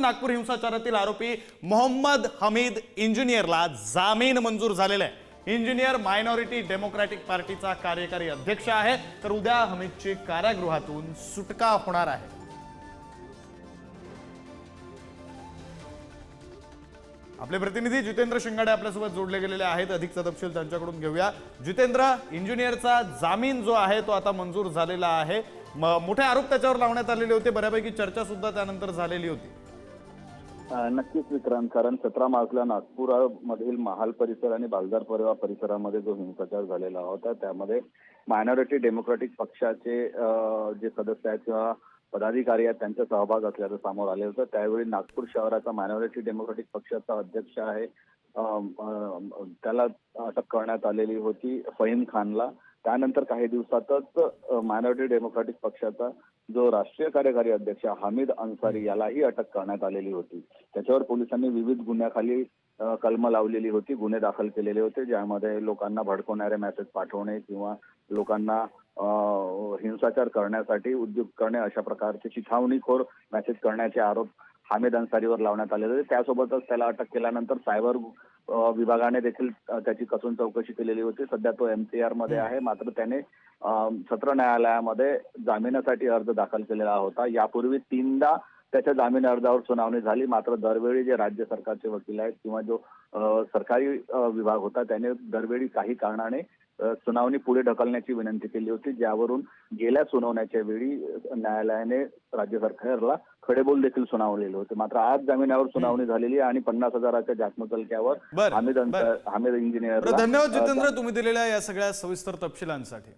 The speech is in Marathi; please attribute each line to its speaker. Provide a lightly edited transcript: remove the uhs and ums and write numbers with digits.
Speaker 1: नागपूर हिंसाचारातील आरोपी मोहम्मद हमीद इंजिनियरला जामीन मंजूर झालेला आहे। इंजिनियर मायनॉरिटी डेमोक्रॅटिक पार्टीचा कार्यकारी अध्यक्ष आहे, तर उद्या हमीदची कारागृहातून सुटका होणार आहे। आपले प्रतिनिधी जितेंद्र शिंगाडे आपल्यासोबत जोडले गेलेले आहेत। अधिकचा तपशील त्यांच्याकडून घेऊया। जितेंद्र, इंजिनियरचा जामीन जो आहे तो आता मंजूर झालेला आहे। मोठे आरोप त्याच्यावर लावण्यात आलेले होते, बऱ्यापैकी चर्चा सुद्धा त्यानंतर झालेली होती।
Speaker 2: नक्कीच विक्रांत, कारण 17 मार्चला नागपूरमधील महाल परिसर आणि बालदार परिसरामध्ये जो हिंसाचार झालेला होता त्यामध्ये मायनॉरिटी डेमोक्रॅटिक पक्षाचे जे सदस्य आहेत किंवा पदाधिकारी आहेत त्यांचा सहभाग असल्याचं समोर आले होतं। त्यावेळी नागपूर शहराचा मायनॉरिटी डेमोक्रॅटिक पक्षाचा अध्यक्ष आहे त्याला अटक करण्यात आलेली होती, फहीम खानला। त्यानंतर काही दिवसातच मायनॉरिटी डेमोक्रॅटिक पक्षाचा जो राष्ट्रीय कार्यकारी अध्यक्ष हमीद अन्सारी यालाही अटक करण्यात आलेली होती। त्याच्यावर पोलिसांनी विविध गुन्ह्याखाली कलम लावलेली होती, गुन्हे दाखल केलेले होते, ज्यामध्ये लोकांना भडकवणारे मेसेज पाठवणे किंवा लोकांना हिंसाचार करण्यासाठी उद्युक्त करणे अशा प्रकारचे चिथावणीखोर मेसेज करण्याचे आरोप हमीद अन्सारीवर लावण्यात आलेले होते। त्यासोबतच त्याला अटक केल्यानंतर सायबर विभागाने देखील त्याची कसून चौकशी केलेली होती। सध्या तो MCR मध्ये आहे, मात्र त्याने सत्र न्यायालयामध्ये जामिनासाठी अर्ज दाखल केलेला होता। यापूर्वी 3दा त्याच्या जामीन अर्जावर सुनावणी झाली, मात्र दरवेळी जे राज्य सरकारचे वकील आहेत किंवा जो सरकारी विभाग होता त्याने दरवेळी काही कारणाने सुनावणी पुढे ढकलण्याची विनंती केली होती, ज्यावरून गेल्या सुनावण्याच्या वेळी न्यायालयाने राज्य सरकारला खडेबोल देखील सुनावलेले होते। मात्र आज जामिनावर सुनावणी झालेली आणि 50,000च्या जातमुचलक्यावर हमीद इंजिनियर।
Speaker 1: धन्यवाद जितेंद्र, तुम्ही दिलेल्या या सगळ्या सविस्तर तपशिलांसाठी।